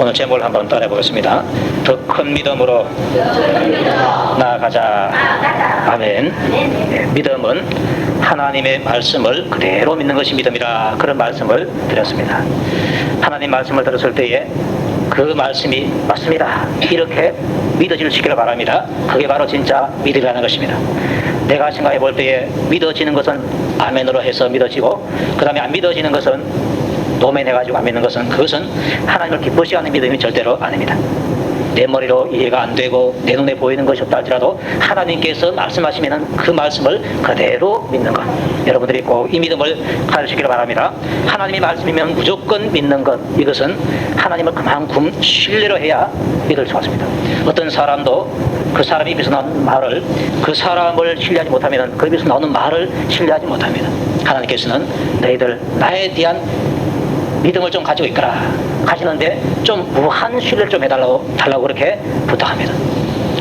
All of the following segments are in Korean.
오늘 제목을 한번 따라해 보겠습니다. 더 큰 믿음으로 나아가자. 아멘. 예, 믿음은 하나님의 말씀을 그대로 믿는 것이 믿음이라, 그런 말씀을 드렸습니다. 하나님 말씀을 들었을 때에 그 말씀이 맞습니다, 이렇게 믿어질 수 있기를 바랍니다. 그게 바로 진짜 믿음이라는 것입니다. 내가 생각해 볼 때에 믿어지는 것은 아멘으로 해서 믿어지고, 그 다음에 안 믿어지는 것은 노멘해가지고 안 믿는 것은, 그것은 하나님을 기쁘시게 하는 믿음이 절대로 아닙니다. 내 머리로 이해가 안 되고 내 눈에 보이는 것이 없다 할지라도 하나님께서 말씀하시면 그 말씀을 그대로 믿는 것, 여러분들이 꼭 이 믿음을 가지시기를 바랍니다. 하나님의 말씀이면 무조건 믿는 것, 이것은 하나님을 그만큼 신뢰로 해야 믿을 수가 있습니다. 어떤 사람도 그 사람이 입에서 나오는 말을, 그 사람을 신뢰하지 못하면 그 입에서 나오는 말을 신뢰하지 못합니다. 하나님께서는 너희들 나에 대한 믿음을 좀 가지고 있거라 하시는데, 좀 무한 신뢰를 좀 해달라고 그렇게 부탁합니다.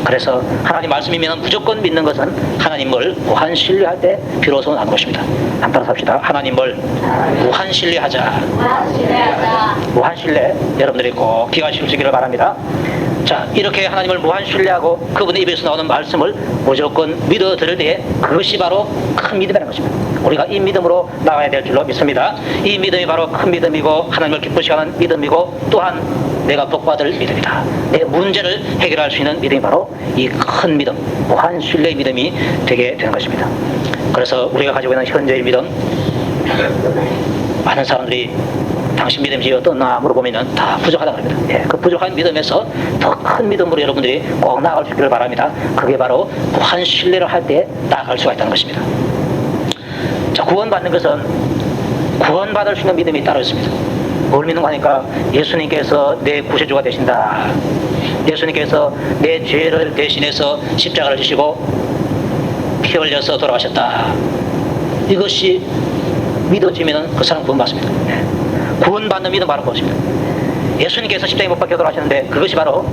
그래서 하나님 말씀이면 무조건 믿는 것은 하나님을 무한 신뢰할 때 비로소 나는 것입니다. 한번 합시다. 하나님을 무한 신뢰하자. 무한 신뢰, 여러분들이 꼭 기억하시기를 바랍니다. 자, 이렇게 하나님을 무한 신뢰하고 그분의 입에서 나오는 말씀을 무조건 믿어 들을 때에 그것이 바로 큰 믿음이라는 것입니다. 우리가 이 믿음으로 나가야 될 줄로 믿습니다. 이 믿음이 바로 큰 믿음이고 하나님을 기쁘시게 하는 믿음이고, 또한 내가 복받을 믿음이다. 내 문제를 해결할 수 있는 믿음이 바로 이 큰 믿음, 무한 신뢰의 믿음이 되게 되는 것입니다. 그래서 우리가 가지고 있는 현재의 믿음, 많은 사람들이 당신 믿음이 어떠나 물어보면 다 부족하다고 합니다. 예, 그 부족한 믿음에서 더 큰 믿음으로 여러분들이 꼭 나아갈 수 있기를 바랍니다. 그게 바로 무한 신뢰를 할 때 나아갈 수가 있다는 것입니다. 자, 구원받는 것은 구원받을 수 있는 믿음이 따로 있습니다. 뭘 믿는가 하니까, 예수님께서 내 구세주가 되신다, 예수님께서 내 죄를 대신해서 십자가를 지시고 피 흘려서 돌아가셨다, 이것이 믿어지면 그 사람 구원받습니다. 구원받는 믿음 바로 그것입니다. 예수님께서 십자가에 못 박혀 돌아가셨는데 그것이 바로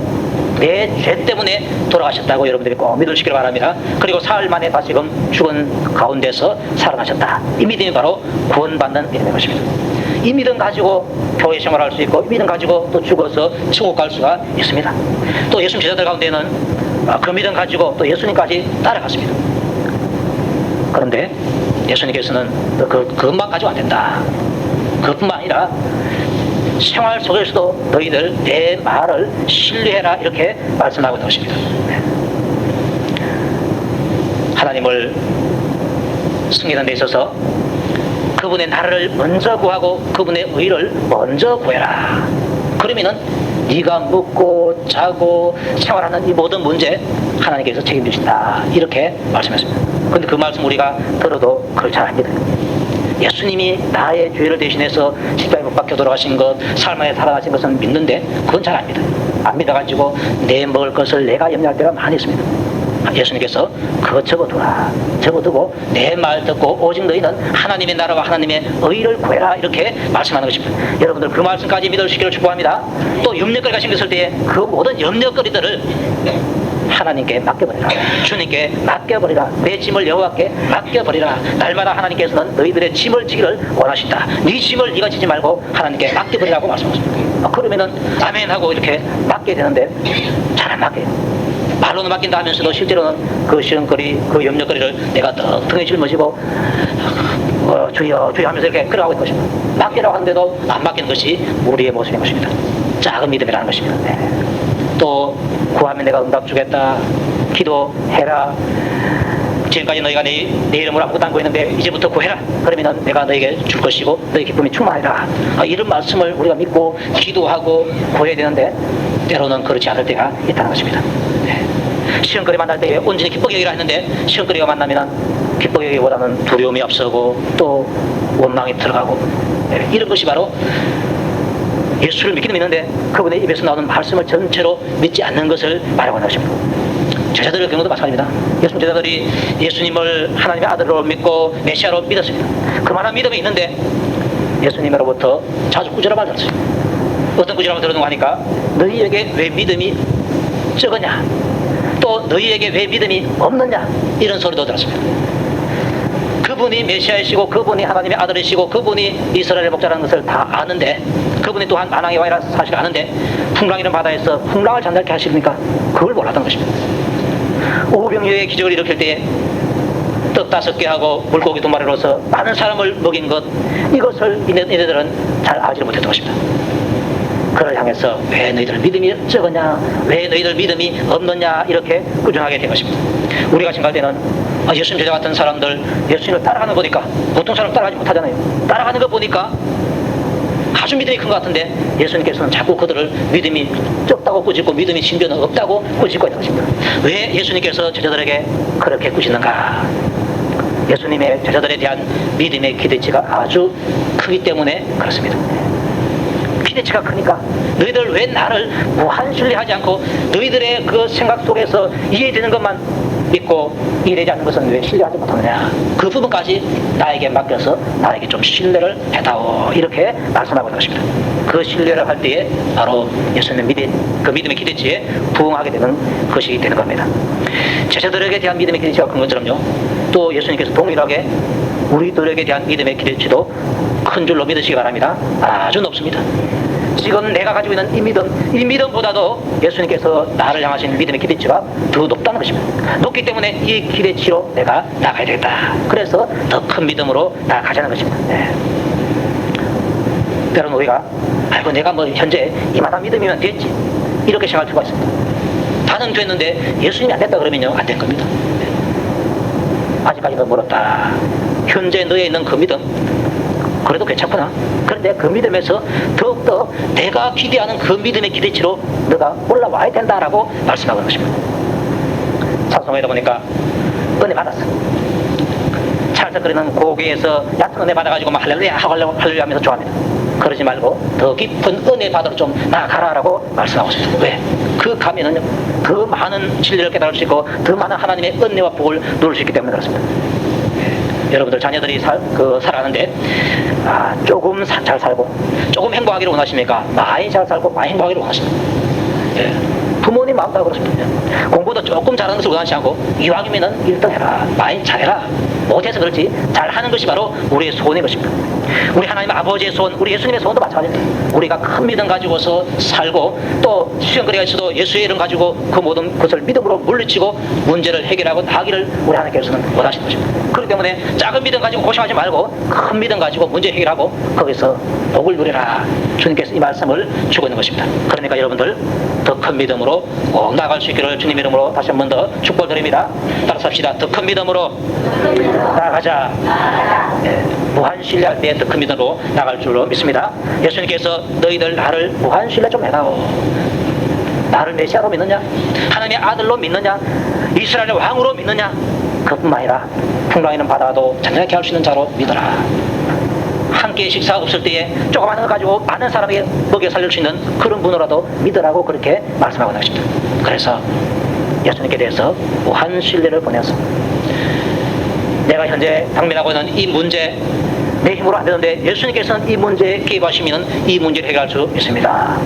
내 죄 때문에 돌아가셨다고 여러분들이 꼭 믿으시길 바랍니다. 그리고 사흘 만에 다시금 죽은 가운데서 살아나셨다, 이 믿음이 바로 구원받는 믿음인 것입니다. 이 믿음 가지고 교회 생활할 수 있고, 이 믿음 가지고 또 죽어서 천국 갈 수가 있습니다. 또 예수님 제자들 가운데는 그 믿음 가지고 또 예수님까지 따라갔습니다. 그런데 예수님께서는 그것만 가지고 안 된다, 그것뿐만 아니라 생활 속에서도 너희들 내 말을 신뢰해라, 이렇게 말씀하고 있는 것입니다. 하나님을 승리하는 데 있어서 그분의 나라를 먼저 구하고 그분의 의를 먼저 구해라. 그러면은 네가 먹고 자고 생활하는 이 모든 문제 하나님께서 책임지신다, 이렇게 말씀했습니다. 그런데 그 말씀 우리가 들어도 그걸 잘 안 믿어요. 예수님이 나의 죄를 대신해서 십자가에 못 박혀 돌아가신 것, 삶 안에 살아나신 것은 믿는데 그건 잘 안 믿어요. 안 믿어가지고 내 먹을 것을 내가 염려할 때가 많이 있습니다. 예수님께서 그거 적어두라, 적어두고 내 말 듣고 오직 너희는 하나님의 나라와 하나님의 의를 구해라, 이렇게 말씀하는 것입니다. 여러분들 그 말씀까지 믿으시기를 축복합니다. 또 염려거리가 생겼을 때에 그 모든 염려거리들을 하나님께 맡겨버리라, 주님께 맡겨버리라, 내 짐을 여호와께 맡겨버리라. 날마다 하나님께서는 너희들의 짐을 지기를 원하신다. 네 짐을 네가 지지 말고 하나님께 맡겨버리라고 말씀하십니다. 그러면은 아멘 하고 이렇게 맡겨야 되는데 잘 안 맡겨요. 말로는 맡긴다 하면서도 실제로는 그 시험거리, 그 염려거리를 내가 등에 짊어지고 주여 주여 하면서 이렇게 끌어가고 있는 것입니다. 맡기라고 하는데도 안 맡기는 것이 우리의 모습인 것입니다. 작은 믿음이라는 것입니다. 네. 또 구하면 내가 응답 주겠다, 기도해라, 지금까지 너희가 내 이름으로 아무것도 안 구했는데 이제부터 구해라, 그러면 내가 너에게 줄 것이고 너희 기쁨이 충만하리라, 이런 말씀을 우리가 믿고 기도하고 구해야 되는데 때로는 그렇지 않을 때가 있다는 것입니다. 네. 시험거리 만날 때에 온전히 기쁘게 여기라 했는데 시험거리가 만나면 기쁘게 여기보다는 두려움이 앞서고 또 원망이 들어가고, 네. 이런 것이 바로 예수를 믿기는 믿는데 그분의 입에서 나오는 말씀을 전체로 믿지 않는 것을 말하고 있는 것입니다. 제자들의 경우도 마찬가지입니다. 예수님 제자들이 예수님을 하나님의 아들로 믿고 메시아로 믿었습니다. 그만한 믿음이 있는데 예수님으로부터 자주 꾸지람을 들었어요. 어떤 꾸지람을 들었는가 하니까, 너희에게 왜 믿음이 적으냐, 또 너희에게 왜 믿음이 없느냐, 이런 소리도 들었습니다. 그분이 메시아이시고 그분이 하나님의 아들이시고 그분이 이스라엘의 목자라는 것을 다 아는데 그분이 또한 만왕의 왕이라 사실 아는데 풍랑이라는 바다에서 풍랑을 잠잠케 하시니까 그걸 몰랐던 것입니다. 오병이어의 기적을 일으킬 때에 떡 5개 하고 물고기 2마리로서 많은 사람을 먹인 것, 이것을 이네들은 잘 알지를 못했던 것입니다. 그를 향해서 왜 너희들 믿음이 적었냐, 왜 너희들 믿음이 없느냐, 이렇게 꾸준하게 된 것입니다. 우리가 생각할 때는 예수님 제자 같은 사람들 예수님을 따라가는 거 보니까, 보통 사람 따라가지 못하잖아요. 따라가는 거 보니까 아주 믿음이 큰 것 같은데 예수님께서는 자꾸 그들을 믿음이 적다고 꾸짖고 믿음이 신변은 없다고 꾸짖고 있는 것입니다. 왜 예수님께서 제자들에게 그렇게 꾸짖는가? 예수님의 제자들에 대한 믿음의 기대치가 아주 크기 때문에 그렇습니다. 기대치가 크니까 너희들 왜 나를 무한 신뢰하지 않고 너희들의 그 생각 속에서 이해되는 것만 믿고 이해되지 않는 것은 왜 신뢰하지 못하느냐, 그 부분까지 나에게 맡겨서 나에게 좀 신뢰를 해다오, 이렇게 말씀하고 있는 것입니다. 그 신뢰를 할 때에 바로 예수님의 그 믿음의 기대치에 부응하게 되는 것이 되는 겁니다. 제자들에게 대한 믿음의 기대치가 큰 것처럼요, 또 예수님께서 동일하게 우리들에게 대한 믿음의 기대치도 큰 줄로 믿으시기 바랍니다. 아주 높습니다. 지금 내가 가지고 있는 이 믿음보다도 예수님께서 나를 향하신 믿음의 기대치가 더 높다는 것입니다. 높기 때문에 이 기대치로 내가 나가야 되겠다. 그래서 더 큰 믿음으로 나아가자는 것입니다. 네. 때로는 우리가 내가 뭐 현재 이만한 믿음이면 됐지, 이렇게 생각할 필요가 있습니다. 다는 됐는데 예수님이 안 됐다 그러면요, 안 된 겁니다. 네. 아직까지는 멀었다. 현재 너에 있는 그 믿음, 그래도 괜찮구나. 그런데 그 믿음에서 더욱더 내가 기대하는 그 믿음의 기대치로 너가 올라와야 된다라고 말씀하고 있는 것입니다. 찬송회다 보니까 은혜 받았어. 찰떡거리는 고개에서 얕은 은혜 받아가지고 막 할렐루야 할렐루야 하면서 좋아합니다. 그러지 말고 더 깊은 은혜 받으러 좀 나아가라라고 말씀하고 있습니다. 왜? 그 가면은 더 많은 진리를 깨달을 수 있고 더 많은 하나님의 은혜와 복을 누릴 수 있기 때문에 그렇습니다. 여러분들 자녀들이 살아가는데 조금 잘 살고 조금 행복하기를 원하십니까? 많이 잘 살고 많이 행복하기를 원하십니까? 예. 부모님 마음도 그렇습니다. 공부도 조금 잘하는 것을 원하지 않고 이왕이면은 1등 해라, 많이 잘해라. 못해서 그렇지 잘하는 것이 바로 우리의 소원인 것입니다. 우리 하나님 아버지의 소원, 우리 예수님의 소원도 마찬가지입니다. 우리가 큰 믿음 가지고서 살고 또 시험거리가 있어도 예수의 이름 가지고 그 모든 것을 믿음으로 물리치고 문제를 해결하고 나기를 우리 하나님께서는 원하시는 것입니다. 그렇기 때문에 작은 믿음 가지고 고심하지 말고 큰 믿음 가지고 문제 해결하고 거기서 복을 누리라. 주님께서 이 말씀을 주고 있는 것입니다. 그러니까 여러분들 더 큰 믿음으로 꼭 나아갈 수 있기를 주님 이름으로 다시 한 번 더 축복드립니다. 따라서 합시다. 더 큰 믿음으로 나아가자. 네. 무한 신뢰할 때 더 큰 믿음으로 나아갈 줄로 믿습니다. 예수님께서 너희들 나를 무한 신뢰 좀 해다오. 나를 메시아로 믿느냐? 하나님의 아들로 믿느냐? 이스라엘의 왕으로 믿느냐? 그뿐만 아니라 풍랑이는 바다도 잠잠케 할 수 있는 자로 믿어라. 한 끼의 식사 없을 때에 조그마한 거 가지고 많은 사람에게 먹여 살릴 수 있는 그런 분으로라도 믿으라고 그렇게 말씀하고 나십니다. 그래서 예수님께 대해서 무한 신뢰를 보내서 내가 현재 당면하고 있는 이 문제, 내 힘으로 안 되는데 예수님께서는 이 문제에 개입하시면 이 문제를 해결할 수 있습니다.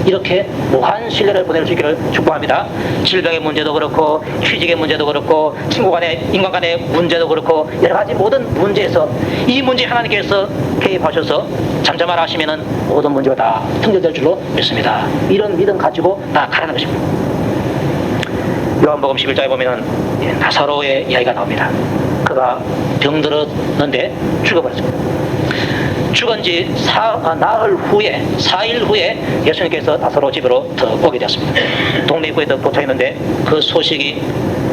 이렇게 무한 신뢰를 보낼 수 있기를 축복합니다. 질병의 문제도 그렇고 취직의 문제도 그렇고 친구 간의 인간 간의 문제도 그렇고 여러 가지 모든 문제에서 이 문제 하나님께서 개입하셔서 잠잠하라 하시면은 모든 문제가 다 통제될 줄로 믿습니다. 이런 믿음 가지고 나아가라는 것입니다. 요한복음 11장에 보면은 나사로의 이야기가 나옵니다. 그가 병들었는데 죽어버렸습니다. 죽은 지 나흘 후에 4일 후에 예수님께서 나사로 집으로 오게 되었습니다. 동네 입구에 도착했는데 그 소식이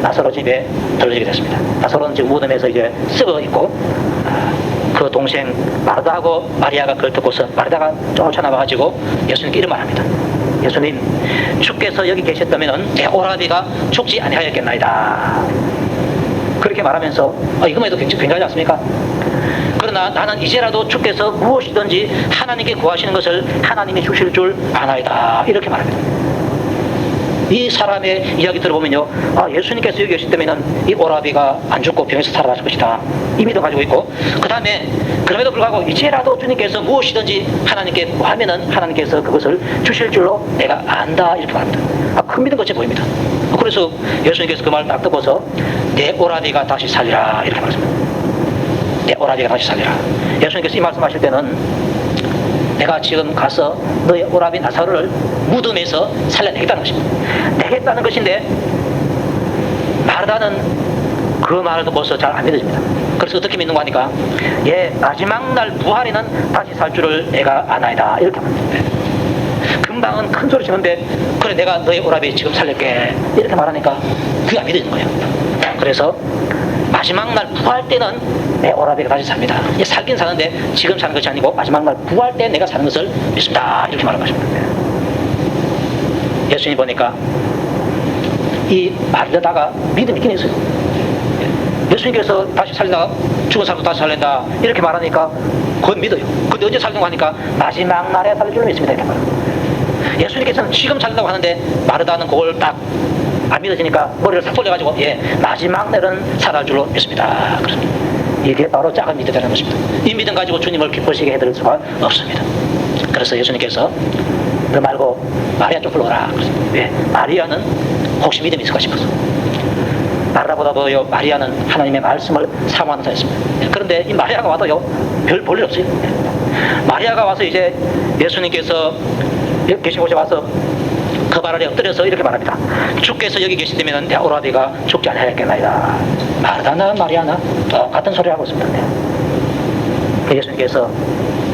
나사로 집에 들려지게 됐습니다. 나사로는 지금 무덤에서 이제 썩어 있고 그 동생 마르다하고 마리아가 그걸 듣고서 마르다가 쫓아나와가지고 예수님께 이런 말합니다. 예수님, 주께서 여기 계셨다면 내 오라비가 죽지 아니하였겠나이다. 그렇게 말하면서 이것만 해도 굉장하지 않습니까? 그러나 나는 이제라도 주께서 무엇이든지 하나님께 구하시는 것을 하나님이 주실 줄 아나이다. 이렇게 말합니다. 이 사람의 이야기 들어보면요, 예수님께서 여기 계시다면 이 오라비가 안 죽고 병에서 살아날 것이다. 이 믿음 가지고 있고, 그 다음에 그럼에도 불구하고 이제라도 주님께서 무엇이든지 하나님께 구하면은 하나님께서 그것을 주실 줄로 내가 안다. 이렇게 말합니다. 큰 믿음 같이 보입니다. 그래서 예수님께서 그 말을 딱 듣고서 내 오라비가 다시 살리라. 이렇게 말씀합니다. 내 오라비가 다시 살리라. 예수님께서 이 말씀하실 때는 내가 지금 가서 너의 오라비 나사로를 무덤에서 살려내겠다는 것입니다. 내겠다는 것인데 마르다는 그 말을 듣고서 잘 안 믿어집니다. 그래서 어떻게 믿는가 하니까 마지막 날 부활에는 다시 살 줄을 내가 아나이다 이렇게 말합니다. 금방은 큰 소리 치는데 그래 내가 너의 오라비 지금 살릴게 이렇게 말하니까 그게 안 믿어지는 거예요. 그래서 마지막 날 부활 때는 내 오라비가 다시 삽니다. 살긴 사는데 지금 사는 것이 아니고 마지막 날 부활 때 내가 사는 것을 믿습니다 이렇게 말하는 것입니다. 예수님 보니까 이 말려다가 믿음이 있긴 있어요. 예수님께서 다시 살린다, 죽은 사람도 다시 살린다 이렇게 말하니까 그건 믿어요. 근데 언제 살린다고 하니까 마지막 날에 살릴 줄 믿습니다 이렇게 말합니다. 예수님께서는 지금 살린다고 하는데 마르다는 그걸 딱 안 믿어지니까 머리를 싹 돌려가지고 마지막 날은 살아날 줄로 믿습니다. 그렇습니다. 이게 바로 작은 믿음이라는 것입니다. 이 믿음 가지고 주님을 기쁘시게 해드릴 수가 없습니다. 그래서 예수님께서 너 말고 마리아 좀 불러라. 왜? 마리아는 혹시 믿음이 있을까 싶어서. 마르다보다도요 마리아는 하나님의 말씀을 사모하는 자였습니다. 그런데 이 마리아가 와도요 별 볼 일 없어요. 마리아가 와서 이제 예수님께서 계신 곳에 와서 그 발 아래 엎드려서 이렇게 말합니다. 주께서 여기 계시다면 내 오라비가 죽지 않겠나이다. 마르다나 마리아나 똑같은 소리를 하고 있습니다. 예수님께서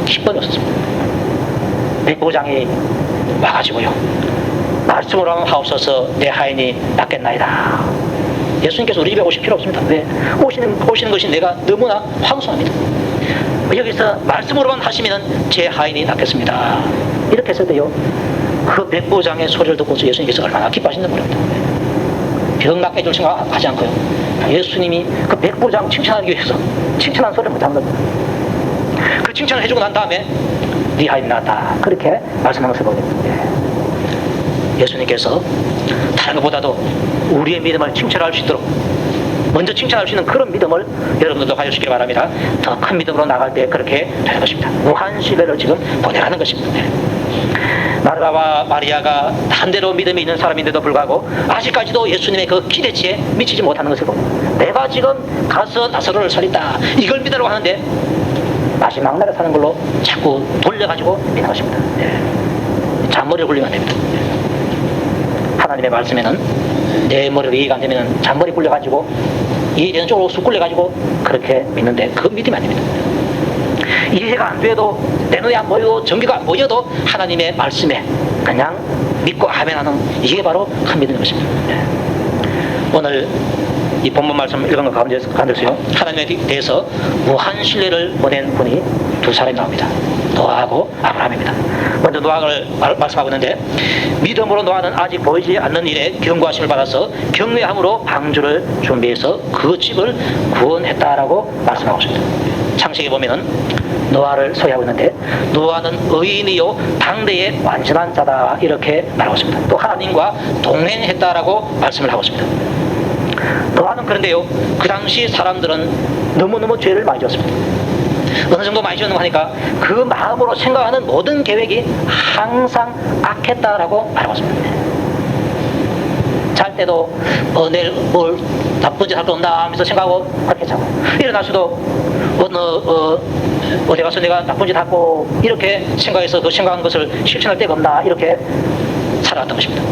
기쁨이 없었습니다. 백부장이 와가지고요 말씀으로 하면 하옵소서 내 하인이 낫겠나이다. 예수님께서 우리 집에 오실 필요 없습니다. 왜? 오시는 것이 내가 너무나 황송합니다. 여기서 말씀으로만 하시면 제 하인이 낫겠습니다. 이렇게 했을 때요 그 백부장의 소리를 듣고서 예수님께서 얼마나 기뻐하시는 모릅니다. 병 낫게 해줄 생각하지 않고요 예수님이 그 백부장 칭찬하기 위해서 칭찬한 소리를 못한 겁니다. 그 칭찬을 해주고 난 다음에 네 하인이 낫다 그렇게 말씀한 것을 보게 됩니다. 예수님께서 다른 것보다도 우리의 믿음을 칭찬할 수 있도록 먼저 칭찬할 수 있는 그런 믿음을 여러분들도 가지시기 바랍니다. 더 큰 믿음으로 나갈 때 그렇게 되는 것입니다. 무한 신뢰를 지금 보내라는 것입니다. 마르다와 마리아가 반대로 믿음이 있는 사람인데도 불구하고 아직까지도 예수님의 그 기대치에 미치지 못하는 것을 보고 내가 지금 가서 나사로를 살린다 이걸 믿으라고 하는데 마지막 날에 사는 걸로 자꾸 돌려가지고 믿는 것입니다. 잔머리를 굴리면 안 됩니다. 하나님의 말씀에는 내 머리로 이해가 안 되면 잔머리 굴려가지고 이해되는 쪽으로 쑥 굴려가지고 그렇게 믿는데 그 믿으면 안 됩니다. 이해가 안 돼도 내 눈에 안 보여도 전기가 안 보여도 하나님의 말씀에 그냥 믿고 아멘하는 이게 바로 큰 믿음인 것입니다. 오늘 이 본문 말씀 읽은 것 가운데서요 하나님에 대해서 무한 신뢰를 보낸 분이 두 사람이 나옵니다. 노아하고 아브라함입니다. 먼저 노아를 말씀하고 있는데 믿음으로 노아는 아직 보이지 않는 일에 경고하심을 받아서 경외함으로 방주를 준비해서 그 집을 구원했다라고 말씀하고 있습니다. 창세기 보면은 노아를 소개하고 있는데 노아는 의인이요 당대의 완전한 자다 이렇게 말하고 있습니다. 또 하나님과 동행했다라고 말씀을 하고 있습니다. 노아는 그런데요 그 당시 사람들은 너무너무 죄를 많이 지었습니다. 어느 정도 많이 지었는가 하니까 그 마음으로 생각하는 모든 계획이 항상 악했다라고 말하고 있습니다. 잘 때도 내일 뭘 나쁜 짓 할 거 없나 하면서 생각하고 그렇게 자고 일어날 수도 어디 가서 내가 나쁜 짓 하고 이렇게 생각해서 그 생각한 것을 실천할 데가 없나 이렇게 살아왔던 것입니다.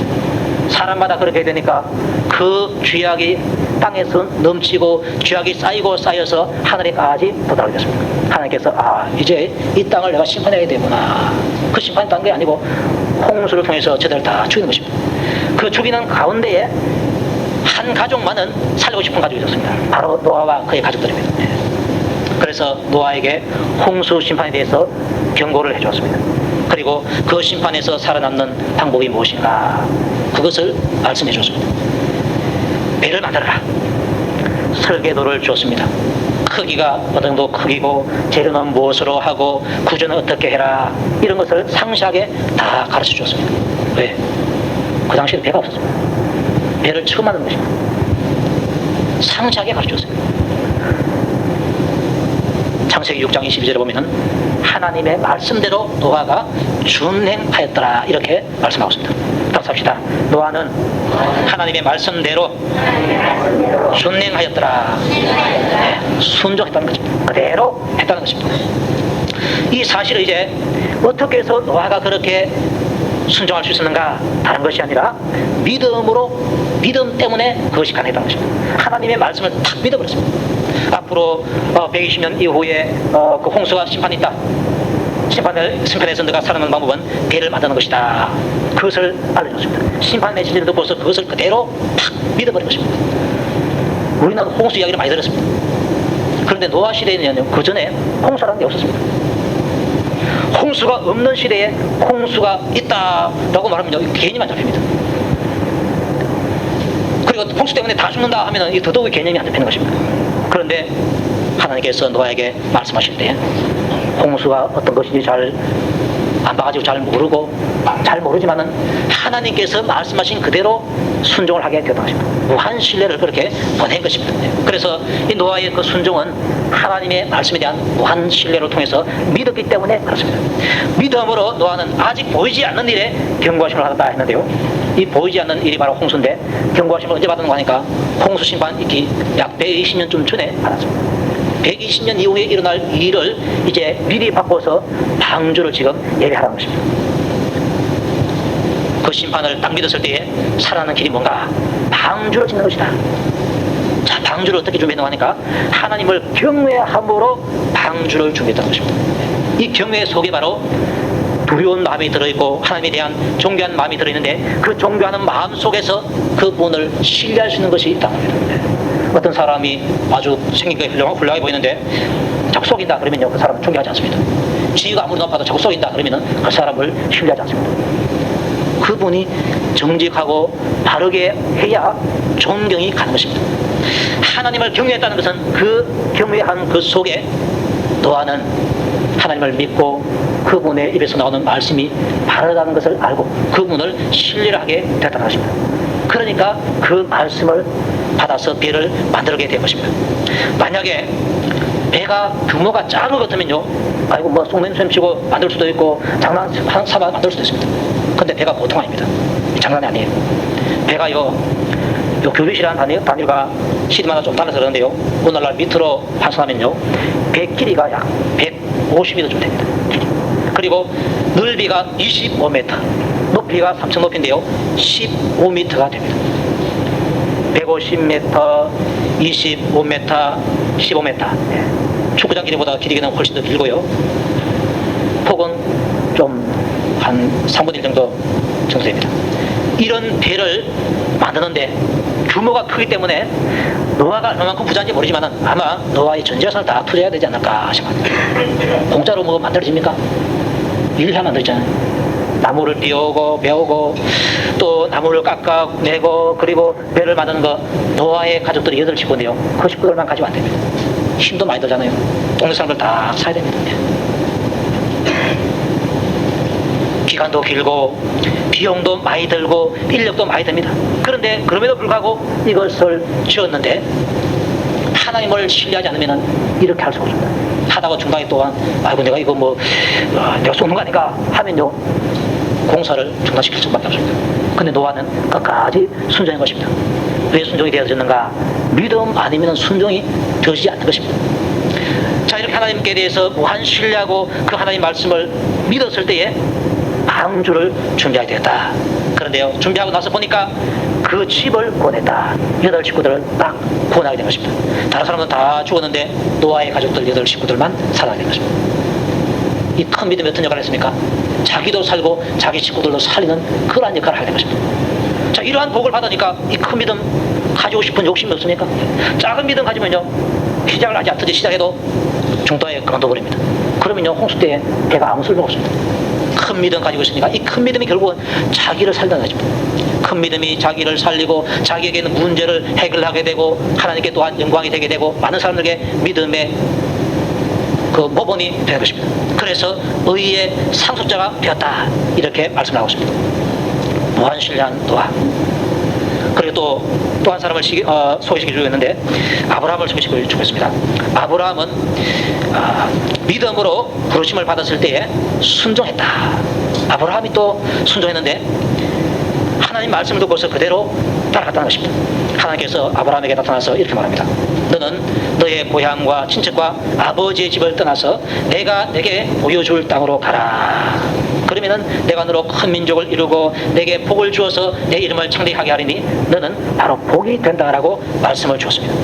사람마다 그렇게 되니까 그 죄악이 땅에서 넘치고 죄악이 쌓이고 쌓여서 하늘에까지 도달하게 됐습니다. 하나님께서 이제 이 땅을 내가 심판해야 되구나. 그 심판이 딴 게 아니고 홍수를 통해서 저들을 다 죽이는 것입니다. 그 죽이는 가운데에 한 가족만은 살고 싶은 가족이 있었습니다. 바로 노아와 그의 가족들입니다. 그래서 노아에게 홍수 심판에 대해서 경고를 해주었습니다. 그리고 그 심판에서 살아남는 방법이 무엇인가 그것을 말씀해 주었습니다. 배를 만들어라. 설계도를 주었습니다. 크기가 어느 정도 크기고 재료는 무엇으로 하고 구조는 어떻게 해라 이런 것을 상세하게 다 가르쳐 주었습니다. 왜? 그 당시에는 배가 없었습니다. 배를 처음 만든 것입니다. 상세하게 가르쳐 줬습니다. 창세기 6장 22절에 보면은 하나님의 말씀대로 노아가 준행하였더라 이렇게 말씀하고 있습니다. 답합시다. 노아는 하나님의 말씀대로 준행하였더라. 순종했다는 것입니다. 그대로 했다는 것입니다. 이 사실을 이제 어떻게 해서 노아가 그렇게 순종할 수 있었는가? 다른 것이 아니라 믿음 때문에 그것이 가능했던 것입니다. 하나님의 말씀을 탁 믿어버렸습니다. 앞으로 120년 이후에 그 홍수와 심판이 있다. 심판에서 너가 살아나는 방법은 배를 만드는 것이다. 그것을 알려줬습니다. 심판의 진리를 듣고서 그것을 그대로 탁 믿어버린 것입니다. 우리는 홍수 이야기를 많이 들었습니다. 그런데 노아 시대에는요, 그 전에 홍수라는 게 없었습니다. 홍수가 없는 시대에 홍수가 있다라고 말하면 개념이 안 잡힙니다. 그리고 홍수 때문에 다 죽는다 하면 더더욱 개념이 안 잡히는 것입니다. 그런데 하나님께서 노아에게 말씀하실 때 홍수가 어떤 것인지 잘 안 봐가지고 잘 모르지만은 하나님께서 말씀하신 그대로 순종을 하게 되었던 것입니다. 무한 신뢰를 그렇게 보낸 것입니다. 그래서 이 노아의 그 순종은 하나님의 말씀에 대한 무한 신뢰를 통해서 믿었기 때문에 그렇습니다. 믿음으로 노아는 아직 보이지 않는 일에 경고하심을 받았다 했는데요. 이 보이지 않는 일이 바로 홍수인데 경고하심을 언제 받는 거 하니까 홍수 심판 있기 약 120년쯤 전에 받았습니다. 120년 이후에 일어날 일을 이제 미리 바꿔서 방주를 지금 예비하라는 것입니다. 그 심판을 딱 믿었을 때에 살아나는 길이 뭔가? 방주를 짓는 것이다. 자, 방주를 어떻게 준비했는가 하니까 하나님을 경외함으로 방주를 준비했다는 것입니다. 이 경외 속에 바로 두려운 마음이 들어있고 하나님에 대한 존귀한 마음이 들어있는데 그 존귀하는 마음 속에서 그분을 신뢰할 수 있는 것이 있다는 겁니다. 어떤 사람이 아주 생긴 게 훌륭하게 보이는데 자꾸 속인다 그러면요, 그 사람은 존경하지 않습니다. 지위가 아무리 높아도 자꾸 속인다 그러면은 그 사람을 신뢰하지 않습니다. 그분이 정직하고 바르게 해야 존경이 가는 것입니다. 하나님을 경외했다는 것은 그 경외한 그 속에 노아는 하나님을 믿고 그분의 입에서 나오는 말씀이 바르다는 것을 알고 그분을 신뢰하게 됐다는 것입니다. 그러니까 그 말씀을 받아서 배를 만들게 된 것입니다. 만약에 배가 규모가 작은 것 같으면요, 아이고 뭐 쏙냄새 치고 만들 수도 있고 장난 삼아 만들 수도 있습니다. 근데 배가 보통 아닙니다. 장난이 아니에요. 배가요, 요 규빗이라는 단위가 시대마다 좀 달라서 그러는데요, 오늘날 밑으로 환산하면요, 배 길이가 약 150m 좀 됩니다. 길이. 그리고 넓이가 25m, 높이가 3층 높이인데요, 15m가 됩니다. 150m, 25m, 15m. 축구장 길이보다 길이는 훨씬 더 길고요. 폭은 좀 한 3분의 1 정도 됩니다. 이런 배를 만드는데 규모가 크기 때문에 노아가 얼마만큼 부자인지 모르지만 아마 노아의 전 재산을 다 투자해야 되지 않을까 싶습니다. 공짜로 뭐 만들어집니까? 일을 하면 안 되잖아요. 나무를 베우고 또 나무를 깎아내고 그리고 배를 만드는 거 노아의 가족들이 8식구인데요. 그 식구들만 가지고 안 됩니다. 힘도 많이 들잖아요. 동네 사람들 다 사야 됩니다. 기간도 길고 비용도 많이 들고 인력도 많이 듭니다. 그런데 그럼에도 불구하고 이것을 지었는데 하나님을 신뢰하지 않으면 이렇게 할 수가 없습니다. 하다가 중간에 또한 아이고 내가 이거 뭐 내가 쏘는 거 아닌가 하면요, 공사를 중단시킬 수밖에 없습니다. 근데 노아는 끝까지 순종한 것입니다. 왜 순종이 되어졌는가? 믿음 아니면 순종이 되어지지 않는 것입니다. 자, 이렇게 하나님께 대해서 무한 신뢰하고 그 하나님 말씀을 믿었을 때에 방주를 준비하게 되었다. 그런데요, 준비하고 나서 보니까 그 집을 구원했다. 8식구들을 딱 구원하게 된 것입니다. 다른 사람들은 다 죽었는데 노아의 가족들 8식구들만 살아나게 된 것입니다. 이 큰 믿음이 어떤 역할을 했습니까? 자기도 살고 자기 식구들도 살리는 그러한 역할을 하게 된 것입니다. 자, 이러한 복을 받으니까 이 큰 믿음 가지고 싶은 욕심이 없습니까? 작은 믿음 가지면요, 시작을 하지 않든지 시작해도 중도에 그만둬버립니다. 그러면요, 홍수 때에 배가 아무 쓸모 없습니다. 큰 믿음 가지고 있으니까 이 큰 믿음이 결국은 자기를 살다는 것입니다. 큰 믿음이 자기를 살리고 자기에게 있는 문제를 해결하게 되고 하나님께 또한 영광이 되게 되고 많은 사람들에게 믿음의 그 모범이 되는 것입니다. 그래서 의의 상속자가 되었다, 이렇게 말씀하고 있습니다. 무한 신뢰한 노아. 그리고 또 한 사람을 소개시켜 주겠는데 아브라함을 소개시켜 주겠습니다. 아브라함은 믿음으로 부르심을 받았을 때에 순종했다. 아브라함이 또 순종했는데 하나님 말씀을 듣고서 그대로 따라갔다는 것입니다. 하나님께서 아브라함에게 나타나서 이렇게 말합니다. 너는 너의 고향과 친척과 아버지의 집을 떠나서 내가 내게 보여줄 땅으로 가라. 그러면은 내가 너로 큰 민족을 이루고 내게 복을 주어서 내 이름을 창대하게 하리니 너는 바로 복이 된다라고 말씀을 주었습니다.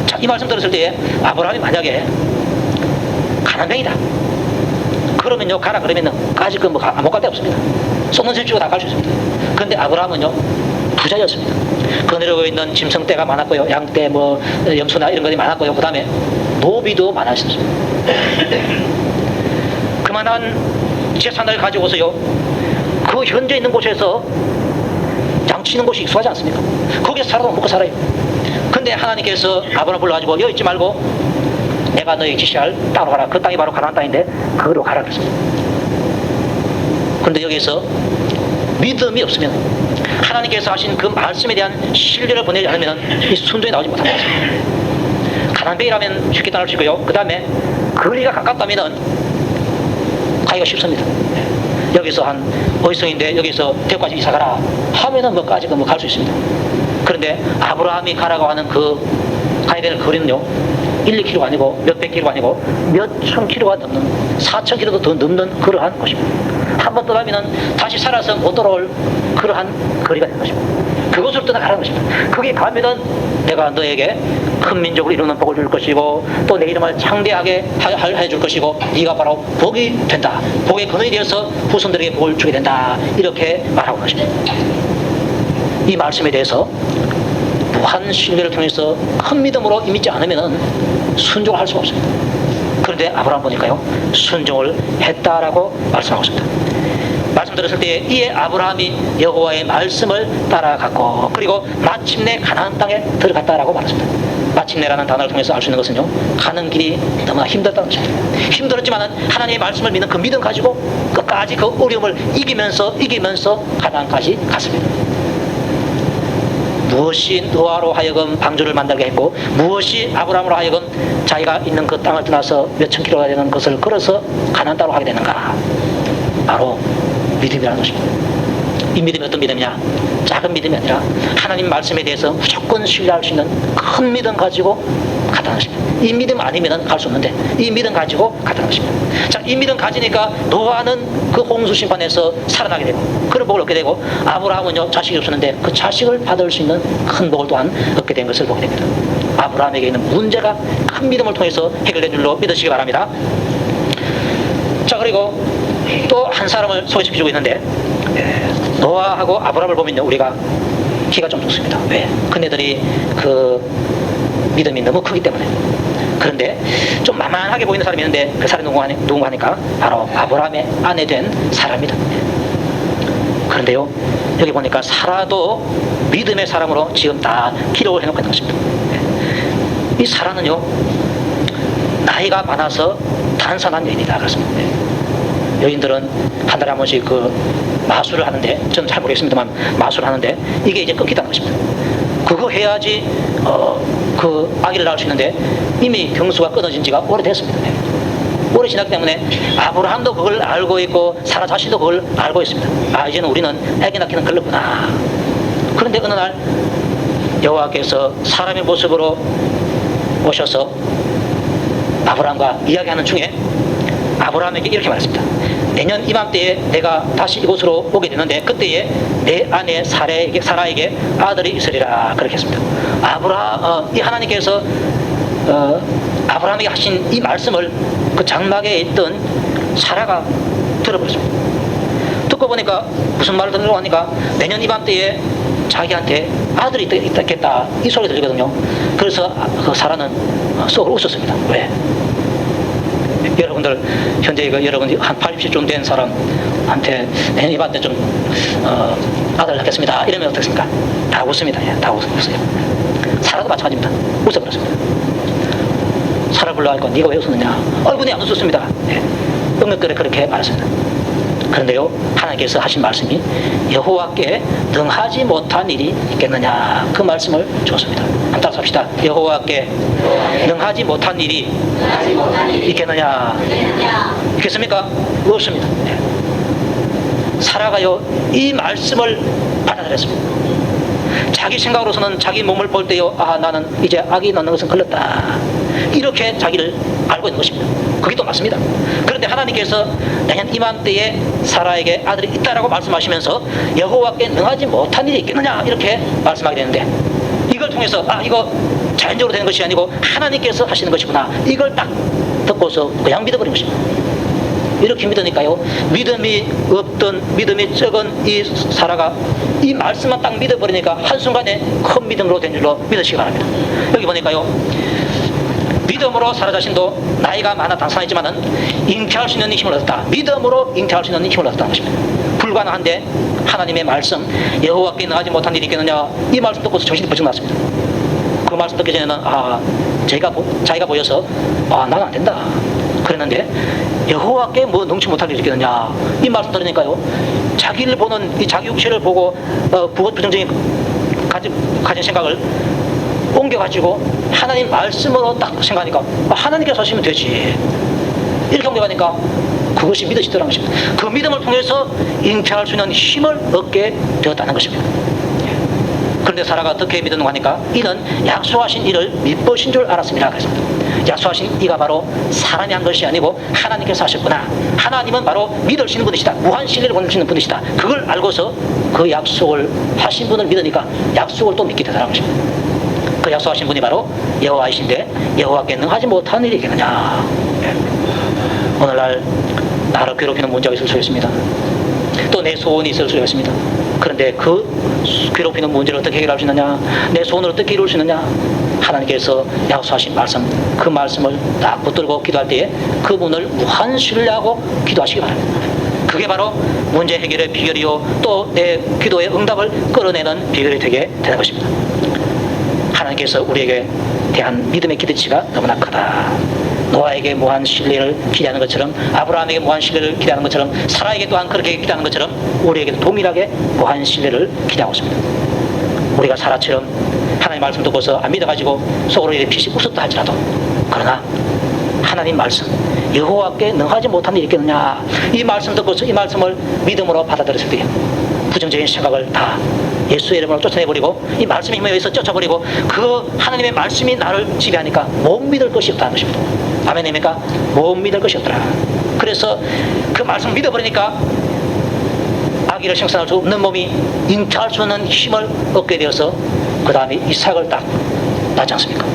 자, 이 말씀 들었을 때 아브라함이 만약에 가난뱅이다 그러면요, 가라 그러면은 까짓 거 뭐 못 갈 데 없습니다. 쏘는 집 주고 다 갈 수 있습니다. 그런데 아브라함은요, 부자였습니다. 거느리고 있는 짐승떼가 많았고요, 양떼, 뭐 염소나 이런 것이 많았고요, 그 다음에 노비도 많았습니다. 그만한 재산을 가지고서요, 그 현재 있는 곳에서 양치는 곳이 익숙하지 않습니까? 거기서 살아도 먹고 살아요. 근데 하나님께서 아브라함을 불러가지고 여기 있지 말고 내가 너에게 지시할 땅으로 가라. 그 땅이 바로 가나안 땅인데 그거로 가라 그랬습니다. 그런데 여기서 믿음이 없으면, 하나님께서 하신 그 말씀에 대한 신뢰를 보내지 않으면 이 순종이 나오지 못합니다. 가난뱅이라면 쉽게 따를 수 있고요, 그 다음에 거리가 가깝다면 가기가 쉽습니다. 여기서 한 어이성인데 여기서 대구까지 이사가라 하면은 뭐까지 갈 수 있습니다. 그런데 아브라함이 가라고 하는 그 가야 되는 거리는요, 1, 2km가 아니고 몇백 킬로가 아니고 몇천 킬로가 넘는, 4천 킬로도 더 넘는 그러한 곳입니다. 한번 떠나면 다시 살아서 못 돌아올 그러한 거리가 되는 것입니다. 그곳으로 떠나가라는 것입니다. 거기 가면은 내가 너에게 큰 민족을 이루는 복을 줄 것이고 또 내 이름을 창대하게 해줄 것이고 네가 바로 복이 된다. 복의 근원이 되어서 후손들에게 복을 주게 된다. 이렇게 말하고 것입니다. 이 말씀에 대해서 무한 신뢰를 통해서 큰 믿음으로 임하지 않으면 순종을 할 수가 없습니다. 그런데 아브라함 보니까요, 순종을 했다라고 말씀하고 있습니다. 말씀 들었을 때 이에 아브라함이 여호와의 말씀을 따라갔고 그리고 마침내 가나안 땅에 들어갔다라고 말했습니다. 마침내라는 단어를 통해서 알 수 있는 것은요, 가는 길이 너무나 힘들다는 것입니다. 힘들었지만 하나님의 말씀을 믿는 그 믿음 가지고 끝까지 그 어려움을 이기면서 가나안까지 갔습니다. 무엇이 노아로 하여금 방주를 만들게 했고 무엇이 아브라함으로 하여금 자기가 있는 그 땅을 떠나서 몇천 킬로가 되는 것을 걸어서 가나안 땅으로 가게 되는가? 바로 믿음이라는 것입니다. 이 믿음이 어떤 믿음이냐? 작은 믿음이 아니라 하나님 말씀에 대해서 무조건 신뢰할 수 있는 큰 믿음 가지고 갔다는 것입니다. 이 믿음 아니면 갈 수 없는데 이 믿음 가지고 갔다는 것입니다. 자, 이 믿음 가지니까 노아는 그 홍수 심판에서 살아나게 되고 그런 복을 얻게 되고 아브라함은요, 자식이 없었는데 그 자식을 받을 수 있는 큰 복을 또한 얻게 된 것을 보게 됩니다. 아브라함에게 있는 문제가 큰 믿음을 통해서 해결된 줄로 믿으시기 바랍니다. 자, 그리고 또 한 사람을 소개시켜주고 있는데 노아하고 아브라함을 보면요, 우리가 기가 좀 좋습니다. 왜? 그네들이 그 믿음이 너무 크기 때문에. 그런데 좀 만만하게 보이는 사람이 있는데 그 사람이 누군가 하니까 바로 아브라함의 아내 된 사라입니다. 그런데요, 여기 보니까 사라도 믿음의 사람으로 지금 다 기록을 해놓고 있는 것입니다. 이 사라는요, 나이가 많아서 단산한 여인이다 그렇습니다. 여인들은 한 달에 한 번씩 그 마술을 하는데, 저는 잘 모르겠습니다만 마술을 하는데 이게 이제 끊기다는 것입니다. 그거 해야지 그 아기를 낳을 수 있는데 이미 경수가 끊어진 지가 오래됐습니다. 오래 지났기 때문에 아브라함도 그걸 알고 있고 사라 자신도 그걸 알고 있습니다. 아, 이제는 우리는 아기 낳기는 걸렸구나. 그런데 어느 날 여호와께서 사람의 모습으로 오셔서 아브라함과 이야기하는 중에 아브라함에게 이렇게 말했습니다. 내년 이맘때에 내가 다시 이곳으로 오게 되는데 그때에 내 아내 사라에게 아들이 있으리라 그렇게 했습니다. 이 하나님께서 아브라함에게 하신 이 말씀을 그 장막에 있던 사라가 들어버렸습니다. 듣고 보니까 무슨 말을 듣는다고 하니까 내년 이맘때에 자기한테 아들이 있겠다 이 소리 들리거든요. 그래서 그 사라는 속으로 웃었습니다. 왜? 여러분들 현재 여러분 한 80쯤 된 사람한테 내년 이맘때 좀 아들 낳겠습니다 이러면 어떻습니까? 다 웃습니다. 예, 다 웃어요. 사라도 마찬가지입니다. 웃어버렸습니다. 사라 불러가니까 네가 왜 웃었느냐? 얼굴이 안 웃었습니다. 예, 응급거래 그렇게 말했습니다. 그런데요, 하나님께서 하신 말씀이 여호와께 능하지 못한 일이 있겠느냐 그 말씀을 주었습니다. 한번 합시다. 여호와께 능하지 못한 일이 있겠느냐? 있겠습니까? 없습니다. 사라가요 이 말씀을 받아들였습니다. 자기 생각으로서는 자기 몸을 볼 때요, 아, 나는 이제 악이 넣는 것은 걸렸다, 이렇게 자기를 알고 있는 것입니다. 그게 또 맞습니다. 그런데 하나님께서 내년 이맘때에 사라에게 아들이 있다라고 말씀하시면서 여호와께 능하지 못한 일이 있겠느냐, 이렇게 말씀하게 되는데, 이걸 통해서 아, 이거 자연적으로 되는 것이 아니고 하나님께서 하시는 것이구나, 이걸 딱 듣고서 그냥 믿어버린 것입니다. 이렇게 믿으니까요, 믿음이 없던, 믿음이 적은 이 사라가 이 말씀만 딱 믿어버리니까 한순간에 큰 믿음으로 된 줄로 믿으시기 바랍니다. 여기 보니까요, 믿음으로 사라 자신도 나이가 많아 당산했지만은 잉태할 수 있는 힘을 얻었다. 믿음으로 잉태할 수 있는 힘을 얻었다는 것입니다. 불가능한데 하나님의 말씀, 여호와께 능하지 못한 일이 있겠느냐, 이 말씀 듣고서 정신이 번쩍 났습니다. 그 말씀 듣기 전에는 자기가 보여서 나는 안 된다 그랬는데, 여호와께 뭐 능치 못할 일이 있겠느냐, 이 말씀 들으니까요, 자기를 보는, 이 자기 육체를 보고 부정적인 가진 생각을 옮겨가지고 하나님 말씀으로 딱 생각하니까 하나님께서 하시면 되지, 이렇게 옮겨가니까 그것이 믿어지더라는 것입니다. 그 믿음을 통해서 잉태할 수 있는 힘을 얻게 되었다는 것입니다. 그런데 사라가 어떻게 믿었는가 하니까, 이는 약속하신 이를 믿으신 줄 알았습니다 그랬습니다. 약속하신 이가 바로 사람이 한 것이 아니고 하나님께서 하셨구나, 하나님은 바로 믿으시는 분이시다, 무한 신뢰를 보내시는 분이시다, 그걸 알고서 그 약속을 하신 분을 믿으니까 약속을 또 믿게 되더라는 것입니다. 그 약속하신 분이 바로 여호와이신데 여호와께 능하지 못한 일이 있겠느냐. 오늘날 나를 괴롭히는 문제가 있을 수 있습니다. 또 내 소원이 있을 수 있습니다. 그런데 그 괴롭히는 문제를 어떻게 해결할 수 있느냐, 내 소원을 어떻게 이룰 수 있느냐, 하나님께서 약속하신 말씀, 그 말씀을 딱 붙들고 기도할 때에 그분을 무한 신뢰하고 기도하시기 바랍니다. 그게 바로 문제 해결의 비결이요, 또 내 기도의 응답을 끌어내는 비결이 되게 되는 것입니다. 하나님께서 우리에게 대한 믿음의 기대치가 너무나 크다. 노아에게 무한 신뢰를 기대하는 것처럼, 아브라함에게 무한 신뢰를 기대하는 것처럼, 사라에게 또한 그렇게 기대하는 것처럼 우리에게도 동일하게 무한 신뢰를 기대하고 있습니다. 우리가 사라처럼 하나님 말씀 듣고서 안 믿어가지고 속으로 이렇게 피식 웃었다 할지라도, 그러나 하나님 말씀, 여호와께 능하지 못한 일이 있겠느냐, 이 말씀 듣고서 이 말씀을 믿음으로 받아들였을 때 부정적인 생각을 다 예수의 이름으로 쫓아내버리고, 이 말씀의 힘에 의해서 쫓아버리고, 그 하나님의 말씀이 나를 지배하니까 못 믿을 것이 없다는 것입니다. 아멘입니까? 못 믿을 것이 없더라. 그래서 그 말씀 믿어버리니까 아기를 생산할 수 없는 몸이 잉태할 수 있는 힘을 얻게 되어서 그 다음에 이삭을 딱 낳지 않습니까?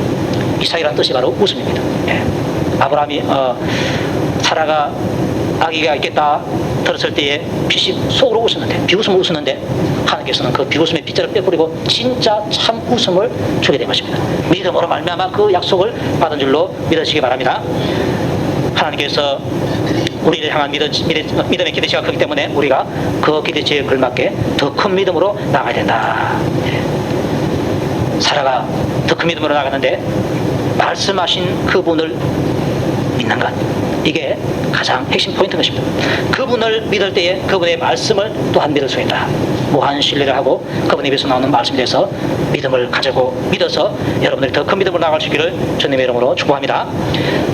이삭이라는 뜻이 바로 웃음입니다. 예. 아브라함이 사라가 아기가 있겠다 들었을 때에 피식 속으로 웃었는데, 비웃음을 웃었는데, 하나님께서는 그 비웃음의 빗자를 빼버리고 진짜 참 웃음을 주게 된 것입니다. 믿음으로 말미암아 그 약속을 받은 줄로 믿으시기 바랍니다. 하나님께서 우리를 향한 믿음의 기대치가 크기 때문에 우리가 그 기대치에 걸맞게 더 큰 믿음으로 나가야 된다. 사라가 더 큰 믿음으로 나갔는데, 말씀하신 그분을 믿는 것, 이게 가장 핵심 포인트인 것입니다. 그분을 믿을 때에 그분의 말씀을 또한 믿을 수 있다. 무한 신뢰를 하고 그분의 입에서 나오는 말씀에 대해서 믿음을 가지고 믿어서 여러분들이 더 큰 믿음으로 나갈 수 있기를 주님의 이름으로 축복합니다.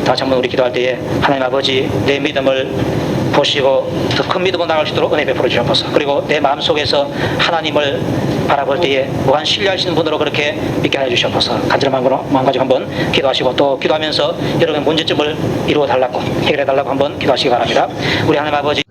다시 한번 우리 기도할 때에 하나님 아버지, 내 믿음을 보시고 더 큰 믿음으로 나갈 수 있도록 은혜 베풀어 주옵소서. 그리고 내 마음속에서 하나님을 바라볼 때에 무한 신뢰하시는 분으로 그렇게 믿게 하여 주시옵소서. 간절한 마음 가지고 한번 기도하시고, 또 기도하면서 여러분의 문제점을 이루어 달라고, 해결해 달라고 한번 기도하시기 바랍니다. 우리 하나님 아버지,